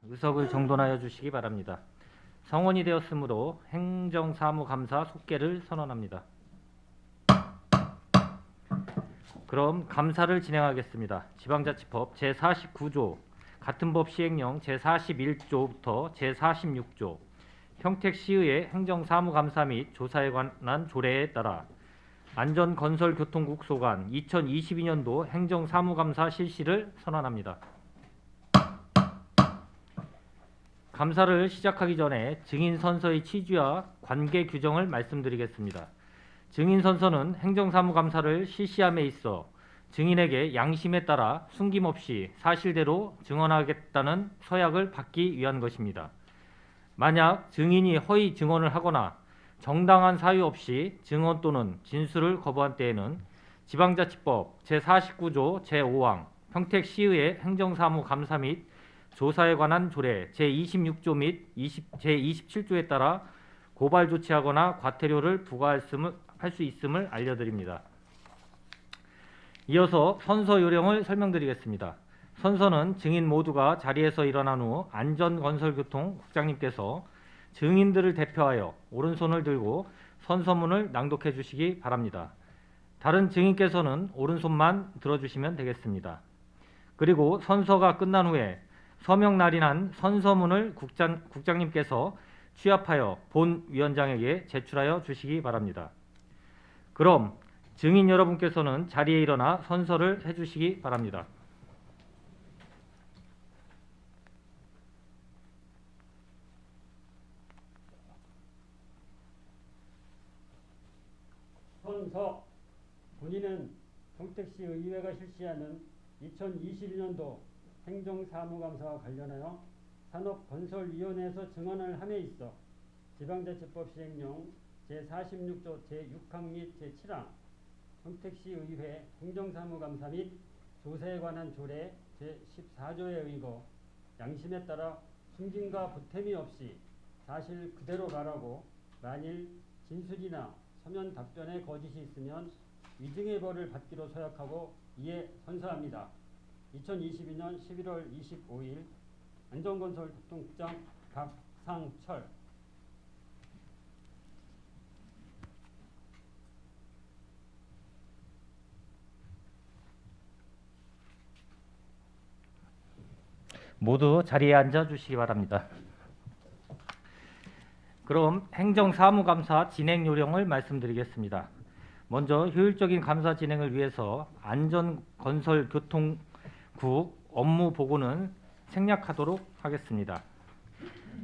의석을 정돈하여 주시기 바랍니다. 성원이 되었으므로 행정사무감사 속개를 선언합니다. 그럼 감사를 진행하겠습니다. 지방자치법 제49조, 같은 법 시행령 제41조부터 제46조, 평택시의회 행정사무감사 및 조사에 관한 조례에 따라 안전건설교통국 소관 2022년도 행정사무감사 실시를 선언합니다. 감사를 시작하기 전에 증인선서의 취지와 관계 규정을 말씀드리겠습니다. 증인선서는 행정사무감사를 실시함에 있어 증인에게 양심에 따라 숨김없이 사실대로 증언하겠다는 서약을 받기 위한 것입니다. 만약 증인이 허위 증언을 하거나 정당한 사유 없이 증언 또는 진술을 거부한 때에는 지방자치법 제49조 제5항 평택시의회 행정사무감사 및 조사에 관한 조례 제26조 및 제27조에 따라 고발 조치하거나 과태료를 부과할 수 있음을 알려드립니다. 이어서 선서 요령을 설명드리겠습니다. 선서는 증인 모두가 자리에서 일어난 후 안전건설교통 국장님께서 증인들을 대표하여 오른손을 들고 선서문을 낭독해 주시기 바랍니다. 다른 증인께서는 오른손만 들어주시면 되겠습니다. 그리고 선서가 끝난 후에 서명 날인한 선서문을 국장님께서 취합하여 본 위원장에게 제출하여 주시기 바랍니다. 그럼 증인 여러분께서는 자리에 일어나 선서를 해주시기 바랍니다. 선서. 본인은 평택시 의회가 실시하는 2022년도 행정사무감사와 관련하여 산업건설위원회에서 증언을 함에 있어 지방자치법 시행령 제46조 제6항 및 제7항 평택시의회 행정사무감사 및 조사에 관한 조례 제14조에 의거 양심에 따라 숨김과 보탬이 없이 사실 그대로 말하고 만일 진술이나 서면 답변에 거짓이 있으면 위증의 벌을 받기로 서약하고 이에 선서합니다. 2022년 11월 25일 안전건설교통국장 박상철. 모두 자리에 앉아 주시기 바랍니다. 그럼 행정사무감사 진행 요령을 말씀드리겠습니다. 먼저 효율적인 감사 진행을 위해서 안전건설교통국 업무 보고는 생략하도록 하겠습니다.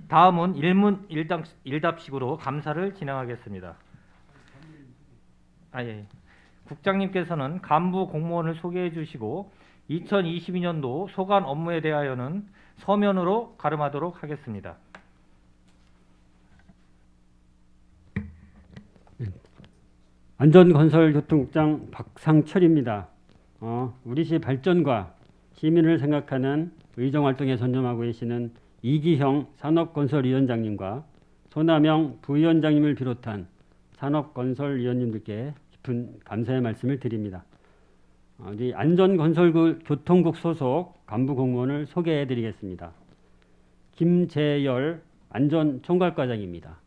다음은 일문일답식으로 감사를 진행하겠습니다. 국장님께서는 간부 공무원을 소개해 주시고 2022년도 소관 업무에 대하여는 서면으로 가름하도록 하겠습니다. 안전건설교통국장 박상철입니다. 우리시 발전과 시민을 생각하는 의정활동에 전념하고 계시는 이기형 산업건설위원장님과 손남영 부위원장님을 비롯한 산업건설위원님들께 깊은 감사의 말씀을 드립니다. 우리 안전건설교통국 소속 간부공무원을 소개해 드리겠습니다. 김재열 안전총괄과장입니다.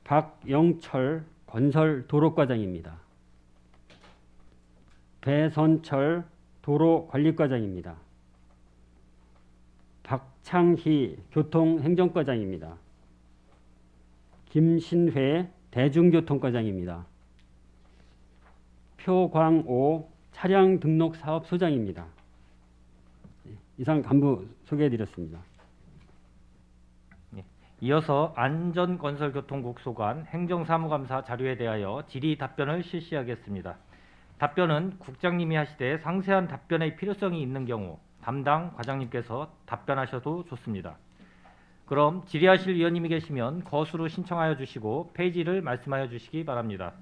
박영철 건설도로과장입니다. 배선철 도로관리과장입니다. 박창희 교통행정과장입니다. 김신회 대중교통과장입니다. 표광오 차량등록사업소장입니다. 이상 간부 소개해드렸습니다. 이어서 안전건설교통국 소관 행정사무감사 자료에 대하여 질의 답변을 실시하겠습니다. 답변은 국장님이 하시되 상세한 답변의 필요성이 있는 경우 담당 과장님께서 답변하셔도 좋습니다. 그럼 질의하실 위원님이 계시면 거수로 신청하여 주시고 페이지를 말씀하여 주시기 바랍니다.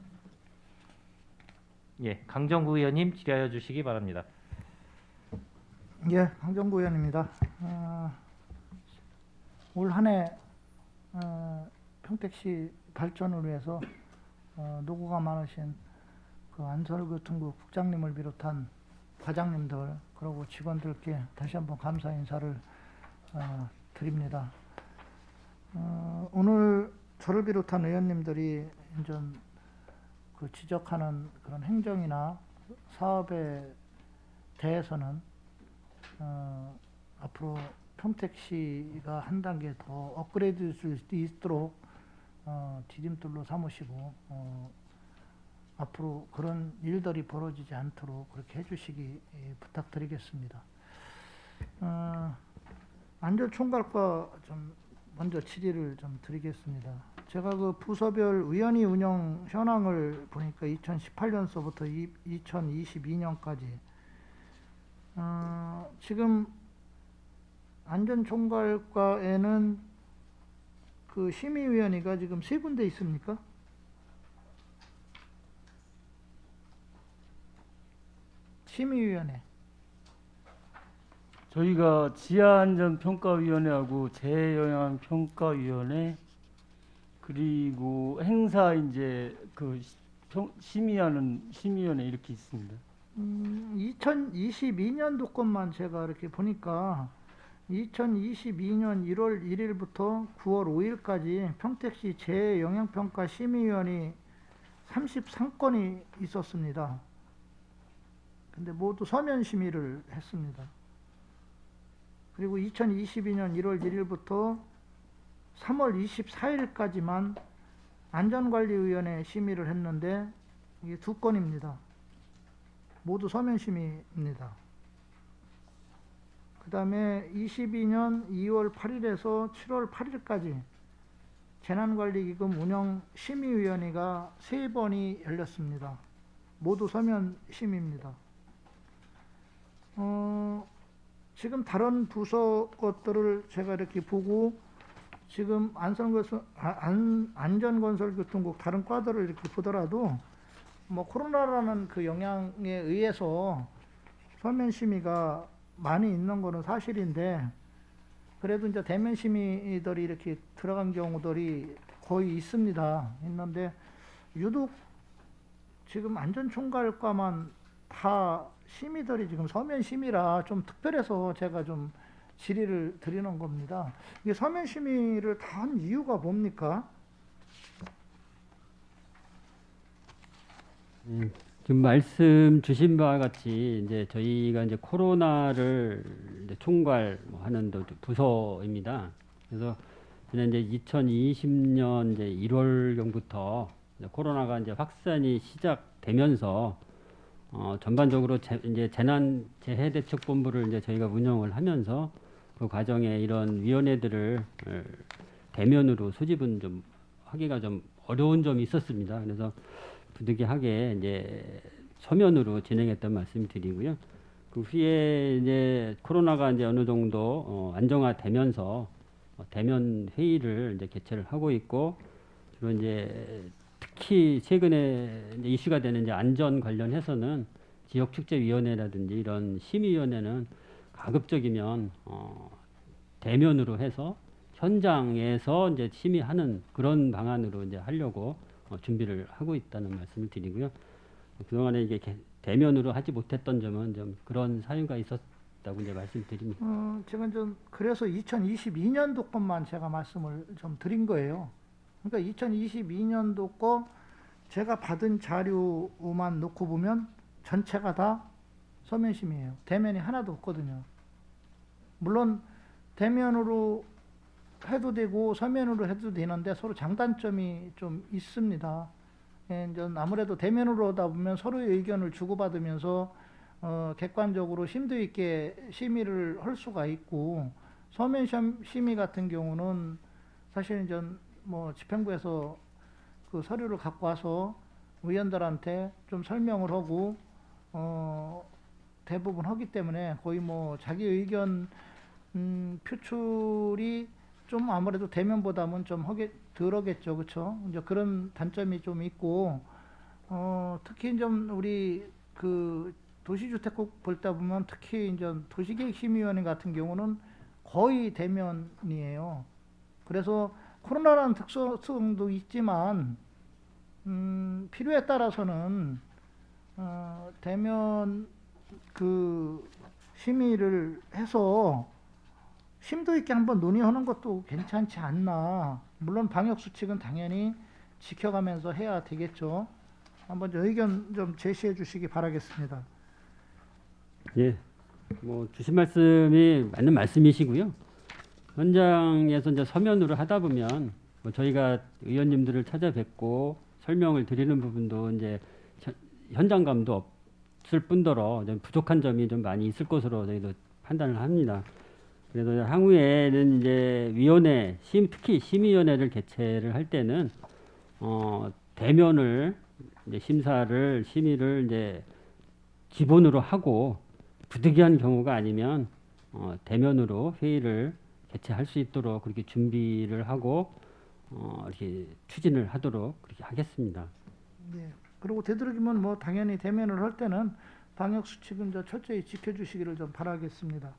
강정구 의원님 질의하여 주시기 바랍니다. 강정구 의원입니다. 올 한해 평택시 발전을 위해서 노고가 많으신 그 안전교통국 국장님을 비롯한 과장님들 그리고 직원들께 다시 한번 감사 인사를 드립니다. 오늘 저를 비롯한 의원님들이 이제 그 지적하는 그런 행정이나 사업에 대해서는 앞으로 평택시가 한 단계 더 업그레이드 될 수 있도록 디딤돌로 삼으시고 앞으로 그런 일들이 벌어지지 않도록 그렇게 해주시기 부탁드리겠습니다. 안전총괄과 좀 먼저 질의를 좀 드리겠습니다. 제가 그 부서별 의원위 운영 현황을 보니까 2018년서부터 2022년까지 지금 안전총괄과에는 그 심의위원회가 지금 3군데 있습니까? 심의위원회. 저희가 지하안전평가위원회하고 재해영향평가위원회 그리고 행사 이제 그 심의하는 심의위원회 이렇게 있습니다. 2022년도 것만 제가 이렇게 보니까 2022년 1월 1일부터 9월 5일까지 평택시 재해영향평가 심의위원이 33건이 있었습니다. 근데 모두 서면 심의를 했습니다. 그리고 2022년 1월 1일부터 3월 24일까지만 안전관리위원회 심의를 했는데 이게 2건입니다. 모두 서면 심의입니다. 그 다음에 22년 2월 8일에서 7월 8일까지 재난관리기금 운영 심의위원회가 3번이 열렸습니다. 모두 서면 심의입니다. 지금 다른 부서 것들을 제가 이렇게 보고 지금 안전건설교통국 다른 과들을 이렇게 보더라도 뭐 코로나라는 그 영향에 의해서 서면 심의가 많이 있는 거는 사실인데 그래도 이제 대면 심의들이 이렇게 들어간 경우들이 거의 있는데 유독 지금 안전총괄과만 다 심의들이 지금 서면 심의라 좀 특별해서 제가 좀 질의를 드리는 겁니다. 이게 서면 심의를 다 한 이유가 뭡니까? 지금 말씀 주신 바와 같이 이제 저희가 이제 코로나를 이제 총괄하는 부서입니다. 그래서 이제 2020년 이제 1월경부터 코로나가 이제 확산이 시작되면서 전반적으로 이제 재난재해대책본부를 이제 저희가 운영을 하면서 그 과정에 이런 위원회들을 대면으로 소집은 좀 하기가 좀 어려운 점이 있었습니다. 그래서 부득이하게 이제 서면으로 진행했던 말씀드리고요. 그 후에 이제 코로나가 이제 어느 정도 안정화되면서 대면 회의를 이제 개최를 하고 있고 주로 이제 특히 최근에 이제 이슈가 되는 이제 안전 관련해서는 지역축제위원회라든지 이런 심의위원회는 가급적이면 대면으로 해서 현장에서 이제 심의하는 그런 방안으로 이제 하려고 준비를 하고 있다는 말씀을 드리고요. 그동안에 이게 대면으로 하지 못했던 점은 좀 그런 사유가 있었다고 이제 말씀드립니다. 제가 좀 그래서 2022년도 것만 제가 말씀을 좀 드린 거예요. 그러니까 2022년도 거 제가 받은 자료만 놓고 보면 전체가 다 서면 심의예요. 대면이 하나도 없거든요. 물론 대면으로 해도 되고 서면으로 해도 되는데 서로 장단점이 좀 있습니다. 이제 아무래도 대면으로 하다 보면 서로의 의견을 주고받으면서 객관적으로 심도 있게 심의를 할 수가 있고 서면 심의 같은 경우는 사실 이제 뭐 집행부에서 그 서류를 갖고 와서 의원들한테 좀 설명을 하고 대부분 하기 때문에 거의 뭐 자기 의견 표출이 좀 아무래도 대면보다는 좀 덜 하겠죠, 그렇죠? 이제 그런 단점이 좀 있고 특히 좀 우리 그 도시주택국 볼 때 보면 특히 이제 도시계획심의위원회 같은 경우는 거의 대면이에요. 그래서 코로나라는 특성도 있지만 필요에 따라서는 대면 그 심의를 해서 심도 있게 한번 논의하는 것도 괜찮지 않나. 물론 방역 수칙은 당연히 지켜가면서 해야 되겠죠. 한번 좀 의견 좀 제시해 주시기 바라겠습니다. 예, 뭐 주신 말씀이 맞는 말씀이시고요. 현장에서 이제 서면으로 하다 보면 뭐 저희가 의원님들을 찾아뵙고 설명을 드리는 부분도 이제 현장감도 없을 뿐더러 좀 부족한 점이 좀 많이 있을 것으로 저희도 판단을 합니다. 그래서 향후에는 이제 위원회, 특히 심의위원회를 개최를 할 때는 대면을 이제 심의를 이제 기본으로 하고 부득이한 경우가 아니면 대면으로 회의를 개최할 수 있도록 그렇게 준비를 하고 이렇게 추진을 하도록 그렇게 하겠습니다. 네. 그리고 되도록이면 뭐 당연히 대면을 할 때는 방역 수칙은 저 철저히 지켜주시기를 좀 바라겠습니다.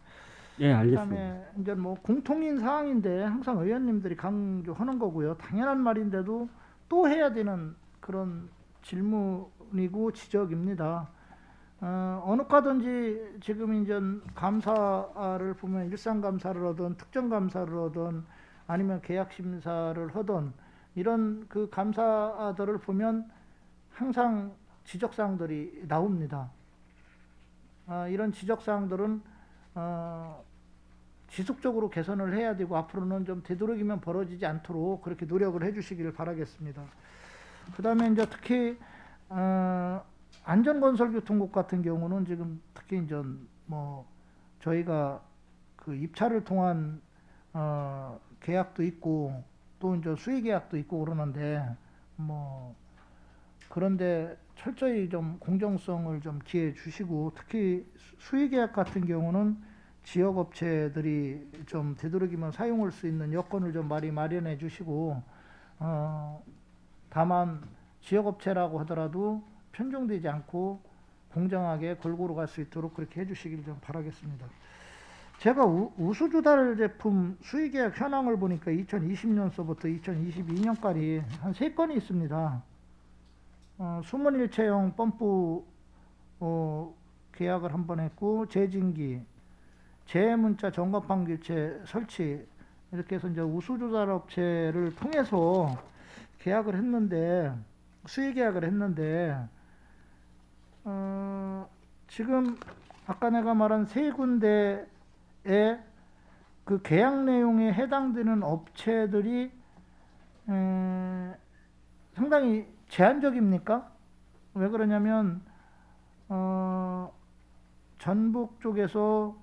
예, 알겠습니다. 그다음에 이제 뭐 공통인 사항인데 항상 의원님들이 강조하는 거고요. 당연한 말인데도 또 해야 되는 그런 질문이고 지적입니다. 어느 과든지 지금 이제 감사를 보면 일상 감사를 하든 특정 감사를 하든 아니면 계약 심사를 하든 이런 그 감사들을 보면 항상 지적사항들이 나옵니다. 이런 지적사항들은 지속적으로 개선을 해야 되고 앞으로는 좀 되도록이면 벌어지지 않도록 그렇게 노력을 해주시기를 바라겠습니다. 그 다음에 이제 특히 안전건설교통국 같은 경우는 지금 특히 이제 뭐 저희가 그 입찰을 통한 계약도 있고 또 이제 수의 계약도 있고 그러는데 뭐 그런데 철저히 좀 공정성을 좀 기해 주시고 특히 수의 계약 같은 경우는 지역 업체들이 좀 되도록이면 사용할 수 있는 여건을 좀 많이 마련해 주시고 다만 지역 업체라고 하더라도 편중되지 않고 공정하게 골고루 갈 수 있도록 그렇게 해주시길 좀 바라겠습니다. 제가 우수조달 제품 수의계약 현황을 보니까 2020년서부터 2022년까지 한 3건이 있습니다. 수문일체형 펌프 계약을 한 번 했고 재진기, 재문자 전광판 교체 설치 이렇게 해서 이제 우수조달 업체를 통해서 계약을 했는데 수의 계약을 했는데 지금 아까 내가 말한 3군데의 그 계약 내용에 해당되는 업체들이 상당히 제한적입니까? 왜 그러냐면 전북 쪽에서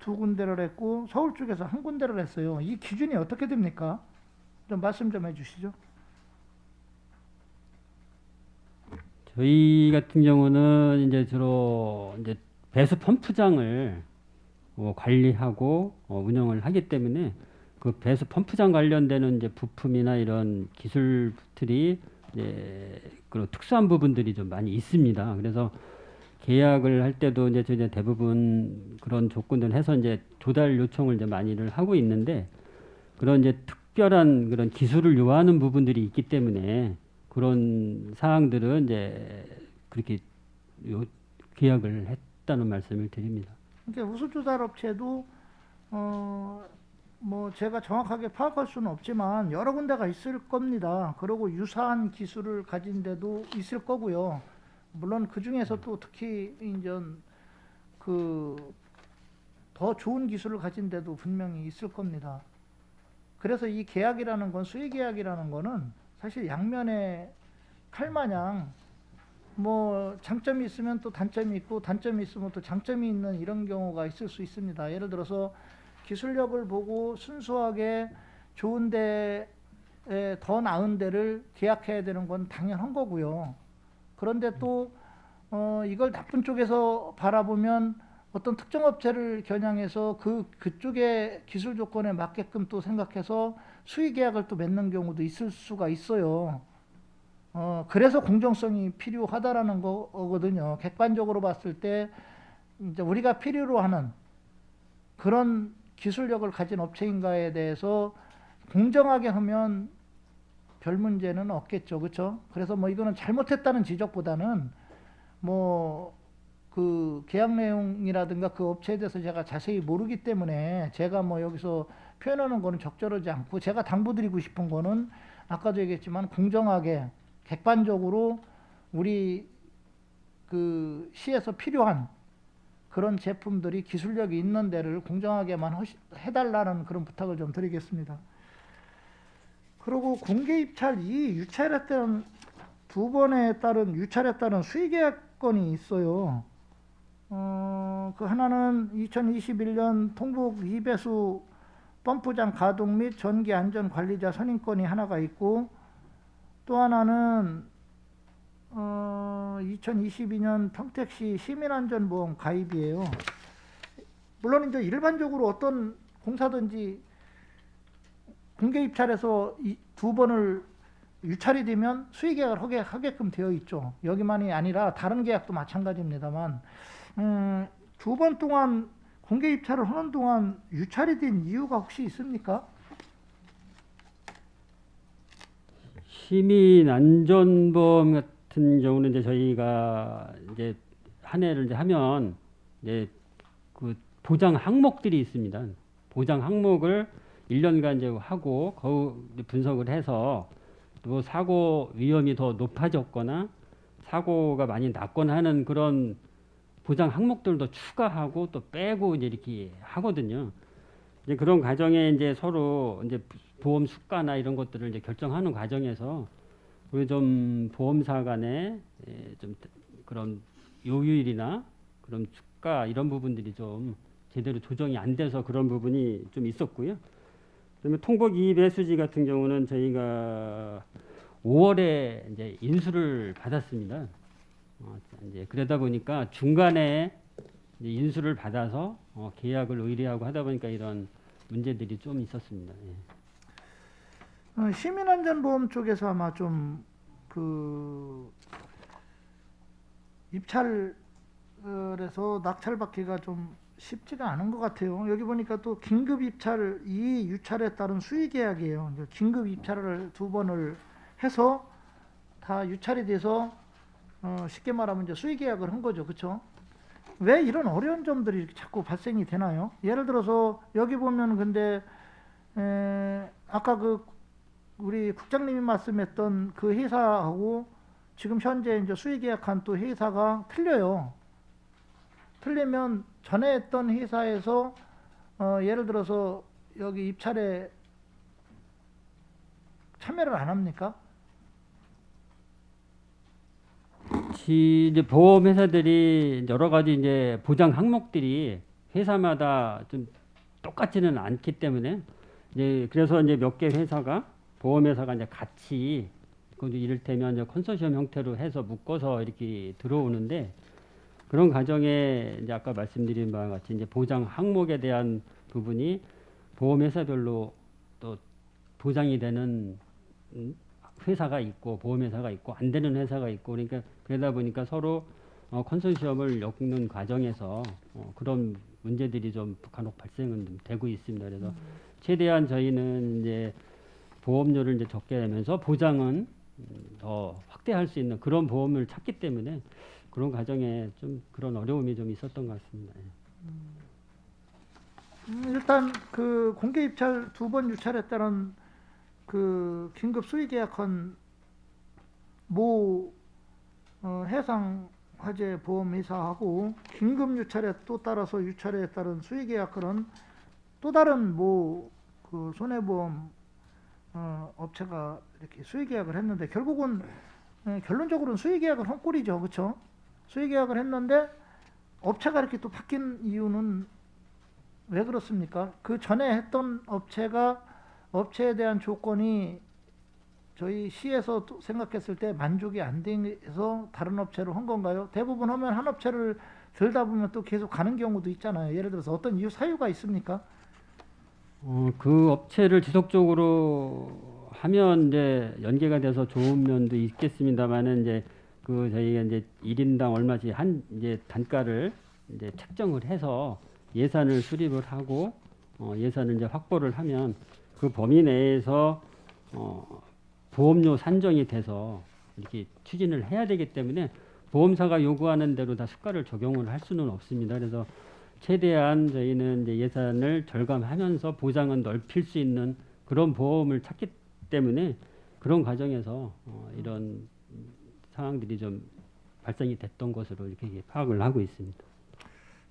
2군데를 했고 서울 쪽에서 1군데를 했어요. 이 기준이 어떻게 됩니까? 좀 말씀 좀 해주시죠. 저희 같은 경우는 이제 주로 이제 배수 펌프장을 관리하고 운영을 하기 때문에 그 배수 펌프장 관련되는 이제 부품이나 이런 기술들이 이제 그런 특수한 부분들이 좀 많이 있습니다. 그래서 계약을 할 때도 이제 저희 대부분 그런 조건들 해서 이제 조달 요청을 이제 많이를 하고 있는데 그런 이제 특별한 그런 기술을 요하는 부분들이 있기 때문에 그런 사항들은 이제 그렇게 계약을 했다는 말씀을 드립니다. 그러니까 우수조달업체도 뭐 제가 정확하게 파악할 수는 없지만 여러 군데가 있을 겁니다. 그리고 유사한 기술을 가진 데도 있을 거고요. 물론 그 중에서 또 특히 이제 그 더 좋은 기술을 가진 데도 분명히 있을 겁니다. 그래서 이 계약이라는 건 수의 계약이라는 거는 사실 양면의 칼마냥 뭐 장점이 있으면 또 단점이 있고 단점이 있으면 또 장점이 있는 이런 경우가 있을 수 있습니다. 예를 들어서 기술력을 보고 순수하게 좋은 데에 더 나은 데를 계약해야 되는 건 당연한 거고요. 그런데 또 이걸 나쁜 쪽에서 바라보면 어떤 특정 업체를 겨냥해서 그쪽의 기술 조건에 맞게끔 또 생각해서 수의 계약을 또 맺는 경우도 있을 수가 있어요. 그래서 공정성이 필요하다라는 거거든요. 객관적으로 봤을 때 이제 우리가 필요로 하는 그런 기술력을 가진 업체인가에 대해서 공정하게 하면 별 문제는 없겠죠. 그렇죠? 그래서 뭐 이거는 잘못했다는 지적보다는 뭐 그 계약 내용이라든가 그 업체에 대해서 제가 자세히 모르기 때문에 제가 뭐 여기서 표현하는 거는 적절하지 않고, 제가 당부드리고 싶은 거는 아까도 얘기했지만 공정하게 객관적으로 우리 그 시에서 필요한 그런 제품들이 기술력이 있는 데를 공정하게만 해달라는 그런 부탁을 좀 드리겠습니다. 그리고 공개 입찰 이 유찰에 따른 두 번에 따른 유찰에 따른 수의계약건이 있어요. 그 하나는 2021년 통북 2배수 펌프장 가동 및 전기 안전 관리자 선임건이 하나가 있고, 또 하나는 2022년 평택시 시민안전보험 가입이에요. 물론 이제 일반적으로 어떤 공사든지 공개 입찰에서 두 번을 유찰이 되면 수의계약을 하게끔 되어 있죠. 여기만이 아니라 다른 계약도 마찬가지입니다만, 두 번 동안 공개 입찰을 하는 동안 유찰이 된 이유가 혹시 있습니까? 시민안전보험 같은 경우는 이제 저희가 이제 한 해를 이제 하면 이제 그 보장 항목들이 있습니다. 보장 항목을 1년간 이제 하고 거기 분석을 해서 또 사고 위험이 더 높아졌거나 사고가 많이 났거나 하는 그런 보장 항목들도 추가하고 또 빼고 이제 이렇게 하거든요. 이제 그런 과정에 이제 서로 이제 보험 수가나 이런 것들을 이제 결정하는 과정에서 우리 좀 보험사 간에 좀 그런 요율이나 그런 수가 이런 부분들이 좀 제대로 조정이 안 돼서 그런 부분이 좀 있었고요. 그다음에 통곡 2배수지 같은 경우는 저희가 5월에 이제 인수를 받았습니다. 이제 그러다 보니까 중간에 이제 인수를 받아서 계약을 의뢰하고 하다 보니까 이런 문제들이 좀 있었습니다. 예. 시민안전보험 쪽에서 아마 좀 그 입찰에서 낙찰받기가 좀 쉽지가 않은 것 같아요. 여기 보니까 또 긴급 입찰, 이 유찰에 따른 수의 계약이에요. 긴급 입찰을 두 번을 해서 다 유찰이 돼서 쉽게 말하면 이제 수의 계약을 한 거죠. 그렇죠? 왜 이런 어려운 점들이 이렇게 자꾸 발생이 되나요? 예를 들어서 여기 보면 근데 아까 그 우리 국장님이 말씀했던 그 회사하고 지금 현재 이제 수의 계약한 또 회사가 틀려요. 틀리면 전에 했던 회사에서 예를 들어서 여기 입찰에 참여를 안 합니까? 이제 보험 회사들이 여러 가지 이제 보장 항목들이 회사마다 좀 똑같지는 않기 때문에 이제 그래서 이제 몇 개 회사가 보험 회사가 이제 같이 그 이를테면 이제 컨소시엄 형태로 해서 묶어서 이렇게 들어오는데, 그런 과정에 이제 아까 말씀드린 바와 같이 이제 보장 항목에 대한 부분이 보험 회사별로 또 보장이 되는 회사가 있고 보험 회사가 있고 안 되는 회사가 있고, 그러니까 그러다 보니까 서로 컨소시엄을 엮는 과정에서 그런 문제들이 좀 간혹 발생은 좀 되고 있습니다. 그래서 최대한 저희는 이제 보험료를 이제 적게 내면서 보장은 더 확대할 수 있는 그런 보험을 찾기 때문에 그런 과정에 좀 그런 어려움이 좀 있었던 것 같습니다. 일단 그 공개 입찰 두 번 유찰에 따른 그 긴급 수의 계약한 모 해상 화재 보험 회사하고 긴급 유찰에 또 따라서 유찰에 따른 수의 계약은 또 다른 모 그 손해보험 업체가 이렇게 수의 계약을 했는데, 결국은 결론적으로는 수의 계약을 한 꼴이죠. 그렇죠? 수의 계약을 했는데 업체가 이렇게 또 바뀐 이유는 왜 그렇습니까? 그 전에 했던 업체에 대한 조건이 저희 시에서 생각했을 때 만족이 안 돼서 다른 업체로 한 건가요? 대부분 하면 한 업체를 들다 보면 또 계속 가는 경우도 있잖아요. 예를 들어서 어떤 사유가 있습니까? 그 업체를 지속적으로 하면 이제 연계가 돼서 좋은 면도 있겠습니다만은 이제 그 저희가 이제 1인당 얼마씩 한 이제 단가를 이제 책정을 해서 예산을 수립을 하고 예산을 이제 확보를 하면 그 범위 내에서 보험료 산정이 돼서 이렇게 추진을 해야 되기 때문에 보험사가 요구하는 대로 다 수가를 적용을 할 수는 없습니다. 그래서 최대한 저희는 이제 예산을 절감하면서 보장은 넓힐 수 있는 그런 보험을 찾기 때문에 그런 과정에서 이런 상황들이 좀 발생이 됐던 것으로 이렇게 파악을 하고 있습니다.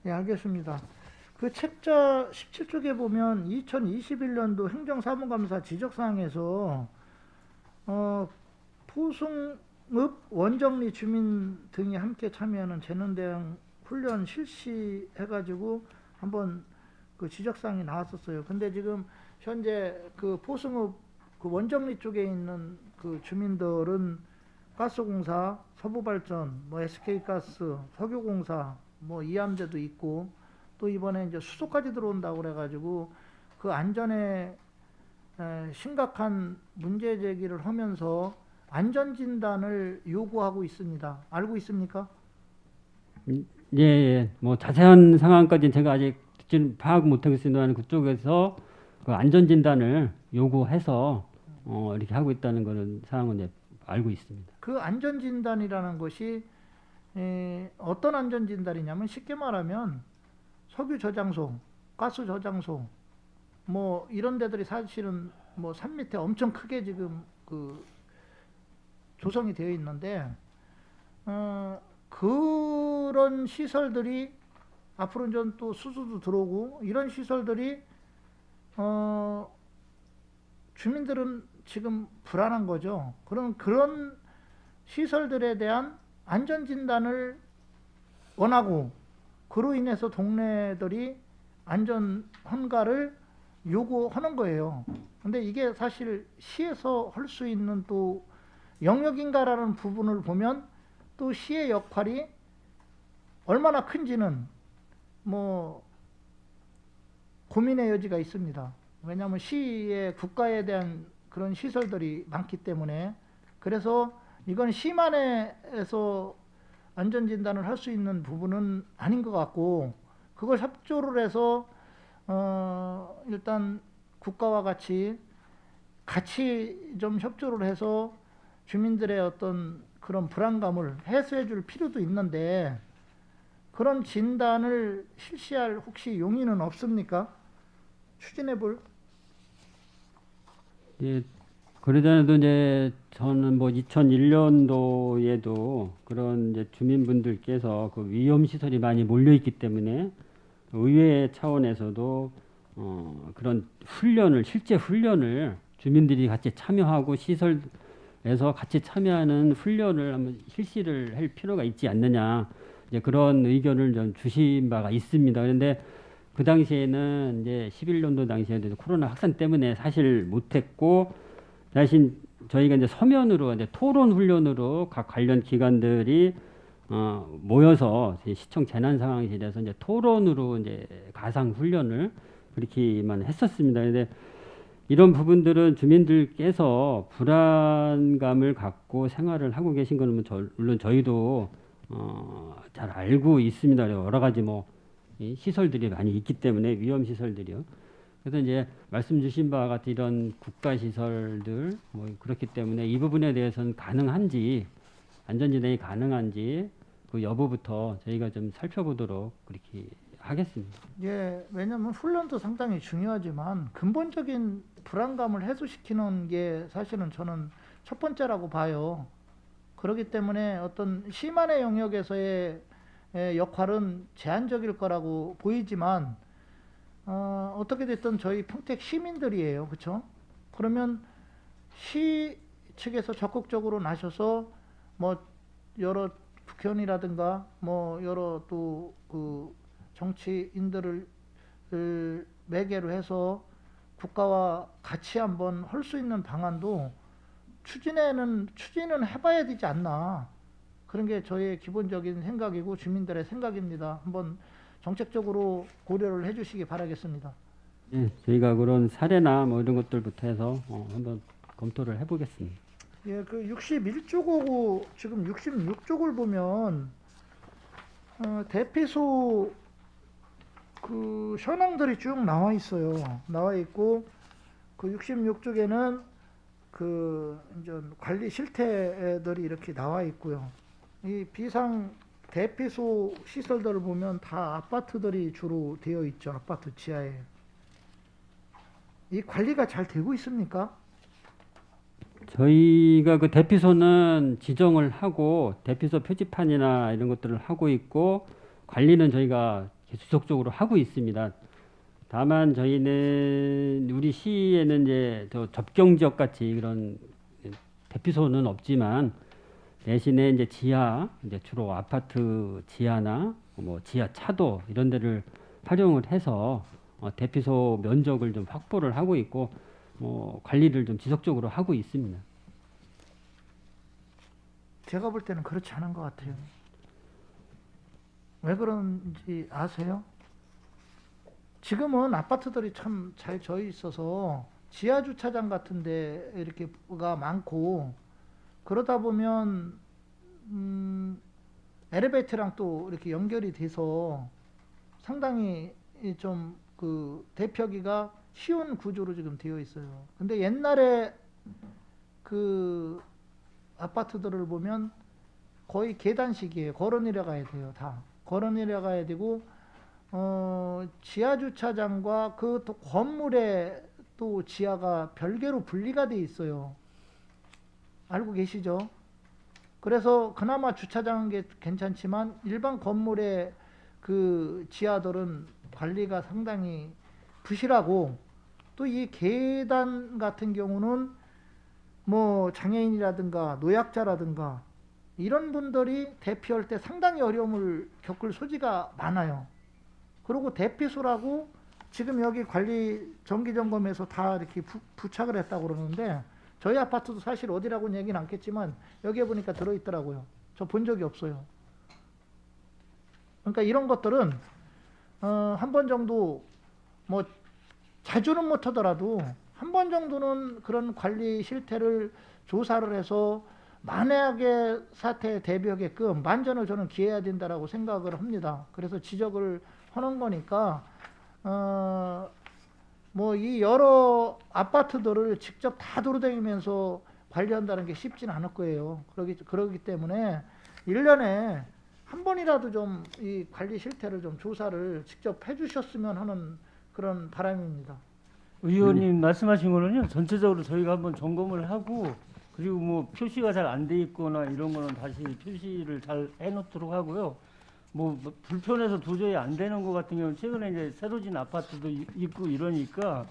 예, 알겠습니다. 그 책자 17쪽에 보면 2021년도 행정사무감사 지적사항에서 포승읍 원정리 주민 등이 함께 참여하는 재난대응 훈련 실시해가지고 한번 그 지적사항이 나왔었어요. 근데 지금 현재 그 포승읍 그 원정리 쪽에 있는 그 주민들은 가스공사, 서부발전, 뭐 SK가스, 석유공사, 뭐 이암대도 있고 또 이번에 이제 수소까지 들어온다고 그래가지고 그 안전에 심각한 문제 제기를 하면서 안전진단을 요구하고 있습니다. 알고 있습니까? 예, 예. 뭐 자세한 상황까지는 제가 아직 지금 파악 못하고 있습니다만 그쪽에서 그 안전진단을 요구해서 이렇게 하고 있다는 그런 상황은 이제 알고 있습니다. 그 안전진단이라는 것이 어떤 안전진단이냐면 쉽게 말하면 석유 저장소, 가스 저장소 뭐 이런 데들이 사실은 뭐 산 밑에 엄청 크게 지금 그 조성이 되어 있는데 그런 시설들이 앞으로 좀 또 수소도 들어오고 이런 시설들이 주민들은 지금 불안한 거죠. 그런 시설들에 대한 안전진단을 원하고 그로 인해서 동네들이 안전 헌가를 요구하는 거예요. 근데 이게 사실 시에서 할 수 있는 또 영역인가라는 부분을 보면 또 시의 역할이 얼마나 큰지는 뭐 고민의 여지가 있습니다. 왜냐하면 시의 국가에 대한 그런 시설들이 많기 때문에 그래서 이건 시만에서 안전진단을 할 수 있는 부분은 아닌 것 같고 그걸 협조를 해서 일단 국가와 같이 좀 협조를 해서 주민들의 어떤 그런 불안감을 해소해 줄 필요도 있는데 그런 진단을 실시할 혹시 용의는 없습니까? 추진해 볼? 예, 그러자도 이제 저는 뭐 2001년도에도 그런 이제 주민분들께서 그 위험 시설이 많이 몰려 있기 때문에 의회 차원에서도 그런 실제 훈련을 주민들이 같이 참여하고 시설에서 같이 참여하는 훈련을 한번 실시를 할 필요가 있지 않느냐 이제 그런 의견을 좀 주신 바가 있습니다. 그런데 그 당시에는 이제 11년도 당시에는 코로나 확산 때문에 사실 못했고 대신 저희가 이제 서면으로 이제 토론 훈련으로 각 관련 기관들이 모여서 시청 재난 상황실에서 이제 토론으로 이제 가상 훈련을 그렇게만 했었습니다. 그런데 이런 부분들은 주민들께서 불안감을 갖고 생활을 하고 계신 거는 물론 저희도 잘 알고 있습니다. 여러 가지 뭐 시설들이 많이 있기 때문에 위험 시설들이요. 그래서 이제 말씀 주신 바와 같은 이런 국가 시설들 뭐 그렇기 때문에 이 부분에 대해서는 가능한지 안전진단이 가능한지 그 여부부터 저희가 좀 살펴보도록 그렇게 하겠습니다. 예, 왜냐하면 훈련도 상당히 중요하지만 근본적인 불안감을 해소시키는 게 사실은 저는 첫 번째라고 봐요. 그렇기 때문에 어떤 시만의 영역에서의 역할은 제한적일 거라고 보이지만 어떻게 됐든 저희 평택 시민들이에요. 그렇죠? 그러면 시 측에서 적극적으로 나서서 뭐 여러 국회의원이라든가 뭐 여러 또 그 정치인들을 매개로 해서 국가와 같이 한번 할 수 있는 방안도 추진은 해봐야 되지 않나. 그런 게 저의 기본적인 생각이고 주민들의 생각입니다. 한번 정책적으로 고려를 해주시기 바라겠습니다. 예, 저희가 그런 사례나 뭐 이런 것들부터 해서 한번 검토를 해보겠습니다. 예, 그 61쪽하고 지금 66쪽을 보면 대피소 그 현황들이 쭉 나와 있어요. 나와 있고 그 66쪽에는 그 이제 관리 실태들이 이렇게 나와 있고요. 이 비상 대피소 시설들을 보면 다 아파트들이 주로 되어 있죠. 아파트 지하에. 이 관리가 잘 되고 있습니까? 저희가 그 대피소는 지정을 하고 대피소 표지판이나 이런 것들을 하고 있고 관리는 저희가 지속적으로 하고 있습니다. 다만 저희는 우리 시에는 이제 저 접경 지역 같이 그런 대피소는 없지만 대신에 이제 지하 이제 주로 아파트 지하나 뭐 지하 차도 이런 데를 활용을 해서 대피소 면적을 좀 확보를 하고 있고 관리를 좀 지속적으로 하고 있습니다. 제가 볼 때는 그렇지 않은 것 같아요. 왜 그런지 아세요? 지금은 아파트들이 참 잘 져 있어서 지하 주차장 같은 데 이렇게가 많고 그러다 보면 엘리베이터랑 또 이렇게 연결이 돼서 상당히 좀 그 대피하기가 쉬운 구조로 지금 되어 있어요. 근데 옛날에 그 아파트들을 보면 거의 계단식이에요. 걸어 내려가야 돼요. 다 걸어 내려가야 되고 지하 주차장과 그 또 건물에 또 지하가 별개로 분리가 돼 있어요. 알고 계시죠? 그래서 그나마 주차장은 게 괜찮지만 일반 건물의 그 지하들은 관리가 상당히 부실하고 또 이 계단 같은 경우는 뭐 장애인이라든가 노약자라든가 이런 분들이 대피할 때 상당히 어려움을 겪을 소지가 많아요. 그리고 대피소라고 지금 여기 관리 정기점검에서 다 이렇게 부착을 했다고 그러는데 저희 아파트도 사실 어디라고는 얘기는 않겠지만 여기에 보니까 들어있더라고요. 저 본 적이 없어요. 그러니까 이런 것들은 한 번 정도 뭐 자주는 못하더라도 한 번 정도는 그런 관리 실태를 조사를 해서 만약에 사태에 대비하게끔 만전을 저는 기해야 된다라고 생각을 합니다. 그래서 지적을 하는 거니까 뭐 이 여러 아파트들을 직접 다 돌아다니면서 관리한다는 게 쉽지는 않을 거예요. 그러기 때문에 1년에 한 번이라도 좀 이 관리 실태를 좀 조사를 직접 해주셨으면 하는 그런 바람입니다. 의원님 말씀하신 거는요. 전체적으로 저희가 한번 점검을 하고 그리고 뭐 표시가 잘 안 돼 있거나 이런 거는 다시 표시를 잘 해놓도록 하고요. 뭐 불편해서 도저히 안 되는 것 같은 경우는 최근에 이제 새로 진 아파트도 있고 이러니까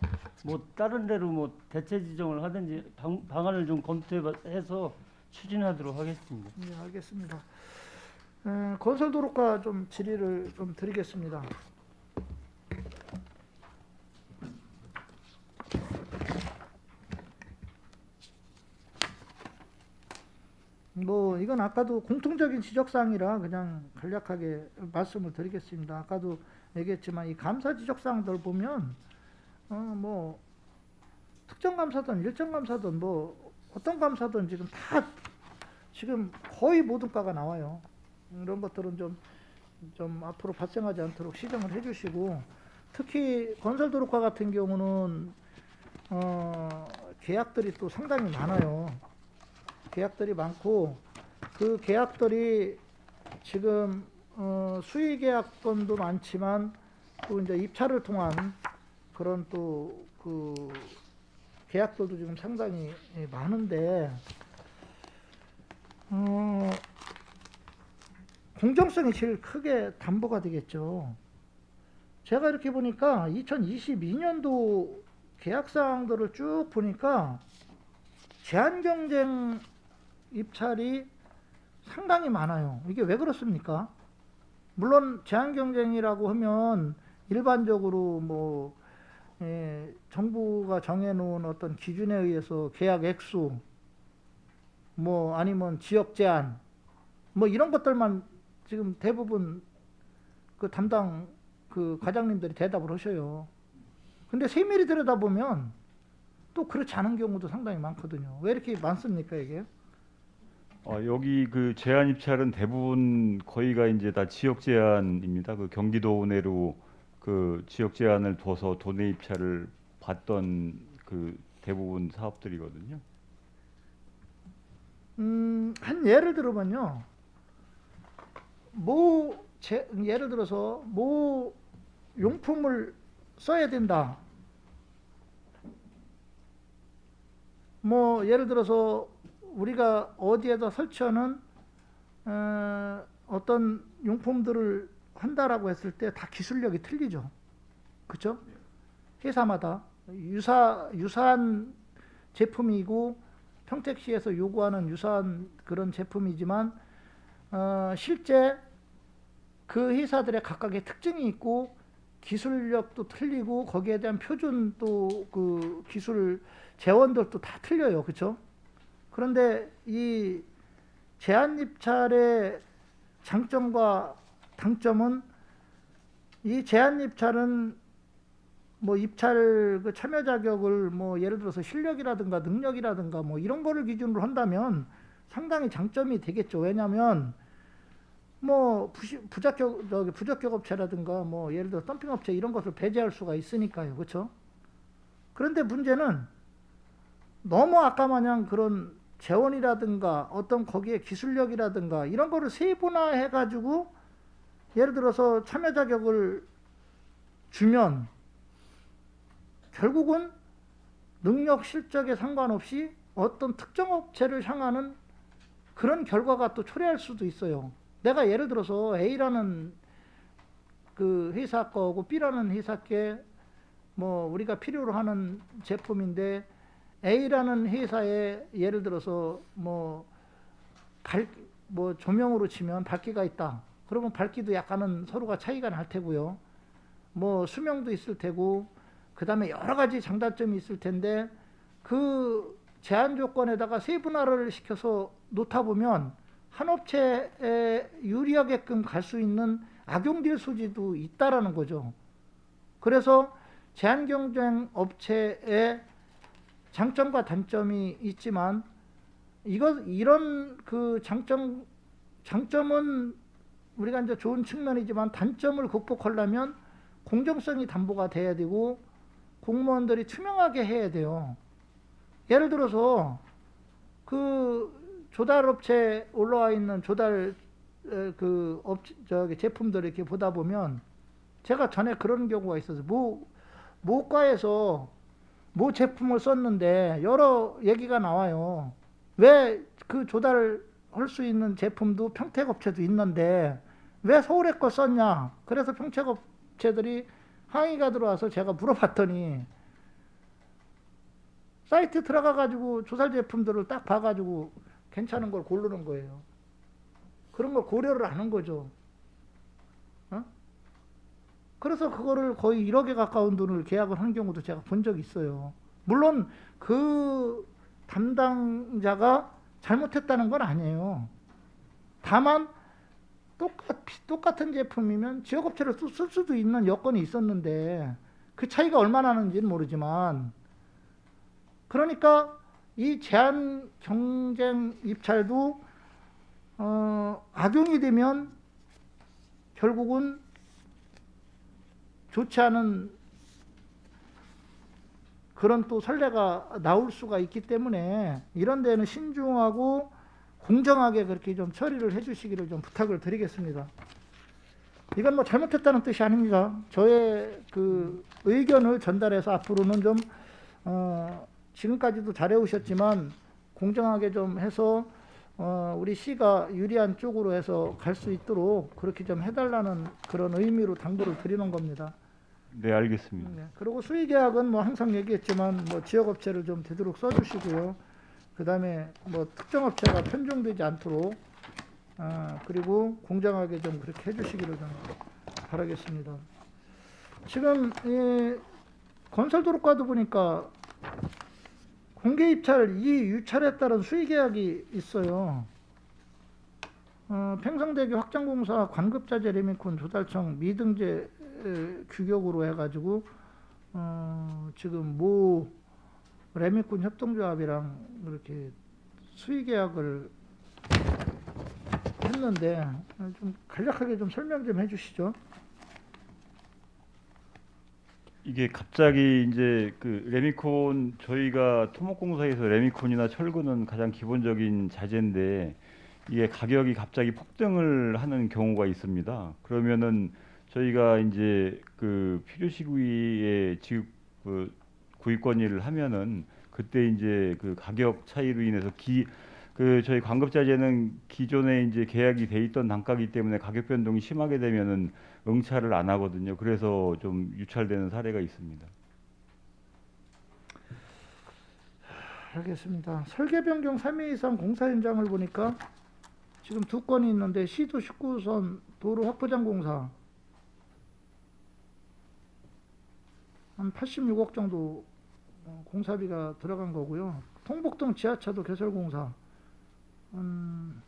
뭐 다른 데로 뭐 대체 지정을 하든지 방안을 좀 검토해서 추진하도록 하겠습니다. 네, 알겠습니다. 건설도로과 좀 질의를 좀 드리겠습니다. 뭐 이건 아까도 공통적인 지적사항이라 그냥 간략하게 말씀을 드리겠습니다. 아까도 얘기했지만 이 감사 지적사항들 보면 뭐 특정 감사든 일정 감사든 뭐 어떤 감사든 지금 다 지금 거의 모든 과가 나와요. 이런 것들은 좀 앞으로 발생하지 않도록 시정을 해주시고 특히 건설도로과 같은 경우는 계약들이 또 상당히 많아요. 계약들이 많고 그 계약들이 지금 수의 계약건도 많지만 또 이제 입찰을 통한 그런 또 그 계약들도 지금 상당히 많은데 공정성이 제일 크게 담보가 되겠죠. 제가 이렇게 보니까 2022년도 계약사항들을 쭉 보니까 제한경쟁 입찰이 상당히 많아요. 이게 왜 그렇습니까? 물론 제한경쟁이라고 하면 일반적으로 뭐 정부가 정해놓은 어떤 기준에 의해서 계약 액수 뭐 아니면 지역 제한 뭐 이런 것들만 지금 대부분 그 담당 그 과장님들이 대답을 하셔요. 근데 세밀히 들여다보면 또 그렇지 않은 경우도 상당히 많거든요. 왜 이렇게 많습니까, 이게? 여기 그 제한 입찰은 대부분 거의가 이제 다 지역 제한입니다. 그 경기도 내로 그 지역 제한을 둬서 도내 입찰을 받던 그 대부분 사업들이거든요. 한 예를 들어보면요. 예를 들어서 모 용품을 써야 된다. 뭐 예를 들어서 우리가 어디에다 설치하는 어떤 용품들을 한다라고 했을 때 다 기술력이 틀리죠. 그렇죠? 회사마다 유사한 제품이고 평택시에서 요구하는 유사한 그런 제품이지만 실제 그 회사들의 각각의 특징이 있고 기술력도 틀리고 거기에 대한 표준 또 그 기술 재원들도 다 틀려요. 그렇죠? 그런데 이 제한 입찰의 장점과 단점은 이 제한 입찰은 뭐 입찰 그 참여 자격을 뭐 예를 들어서 실력이라든가 능력이라든가 뭐 이런 거를 기준으로 한다면 상당히 장점이 되겠죠. 왜냐하면 뭐 부적격 업체라든가 뭐 예를 들어 덤핑 업체 이런 것을 배제할 수가 있으니까요. 그렇죠? 그런데 문제는 너무 아까 마냥 그런 재원이라든가 어떤 거기에 기술력이라든가 이런 거를 세분화해 가지고 예를 들어서 참여 자격을 주면 결국은 능력 실적에 상관없이 어떤 특정 업체를 향하는 그런 결과가 또 초래할 수도 있어요. 내가 예를 들어서 A라는 그 회사 거고 B라는 회사께 뭐 우리가 필요로 하는 제품인데 A라는 회사에 예를 들어서 뭐 조명으로 치면 밝기가 있다. 그러면 밝기도 약간은 서로가 차이가 날 테고요. 뭐 수명도 있을 테고 그 다음에 여러 가지 장단점이 있을 텐데 그 제한 조건에다가 세분화를 시켜서 놓다 보면 한 업체에 유리하게끔 갈 수 있는 악용될 소지도 있다라는 거죠. 그래서 제한 경쟁 업체의 장점과 단점이 있지만 이런 그 장점은 우리가 이제 좋은 측면이지만 단점을 극복하려면 공정성이 담보가 돼야 되고 공무원들이 투명하게 해야 돼요. 예를 들어서 그 조달업체에 올라와 있는 조달 그 제품들을 이렇게 보다 보면 제가 전에 그런 경우가 있어서 모과에서 모 제품을 썼는데 여러 얘기가 나와요. 왜 그 조달할 수 있는 제품도 평택업체도 있는데 왜 서울에 거 썼냐? 그래서 평택업체들이 항의가 들어와서 제가 물어봤더니 사이트 들어가 가지고 조달 제품들을 딱 봐가지고 괜찮은 걸 고르는 거예요. 그런 걸 고려를 하는 거죠. 그래서 그거를 거의 1억에 가까운 돈을 계약을 한 경우도 제가 본 적이 있어요. 물론 그 담당자가 잘못했다는 건 아니에요. 다만 똑같은 제품이면 지역업체를 쓸 수도 있는 여건이 있었는데 그 차이가 얼마나 나는지는 모르지만 그러니까 이 제한 경쟁 입찰도 악용이 되면 결국은 좋지 않은 그런 또 선례가 나올 수가 있기 때문에 이런 데는 신중하고 공정하게 그렇게 좀 처리를 해주시기를 좀 부탁을 드리겠습니다. 이건 뭐 잘못했다는 뜻이 아닙니다. 저의 그 의견을 전달해서 앞으로는 좀 지금까지도 잘해오셨지만 공정하게 좀 해서 우리 시가 유리한 쪽으로 해서 갈 수 있도록 그렇게 좀 해달라는 그런 의미로 당부를 드리는 겁니다. 네, 알겠습니다. 네. 그리고 수의계약은 뭐 항상 얘기했지만 뭐 지역업체를 좀 되도록 써주시고요. 그 다음에 뭐 특정 업체가 편중되지 않도록 그리고 공정하게 좀 그렇게 해주시기를 좀 바라겠습니다. 지금 이 건설도로과도 보니까 공개 입찰 이 유찰에 따른 수의계약이 있어요. 팽성대교 확장공사 관급자재 레미콘 조달청 미등재 규격으로 해가지고 지금 모 레미콘 협동조합이랑 이렇게 수의계약을 했는데 좀 간략하게 좀 설명 좀 해주시죠. 이게 갑자기 이제 그 레미콘 저희가 토목공사에서 레미콘이나 철근은 가장 기본적인 자재인데 이게 가격이 갑자기 폭등을 하는 경우가 있습니다. 그러면은 저희가 이제 그 필요 시구에 지급 구입 건의를 하면은 그때 이제 그 가격 차이로 인해서 저희 광급자재는 기존에 이제 계약이 돼 있던 단가이기 때문에 가격 변동이 심하게 되면은 응찰을 안 하거든요. 그래서 좀 유찰되는 사례가 있습니다. 알겠습니다. 설계 변경 3회 이상 공사 현장을 보니까 지금 2건이 있는데 시도 19선 도로 확보장 공사 한 86억 정도 공사비가 들어간 거고요. 통복동 지하차도 개설 공사 한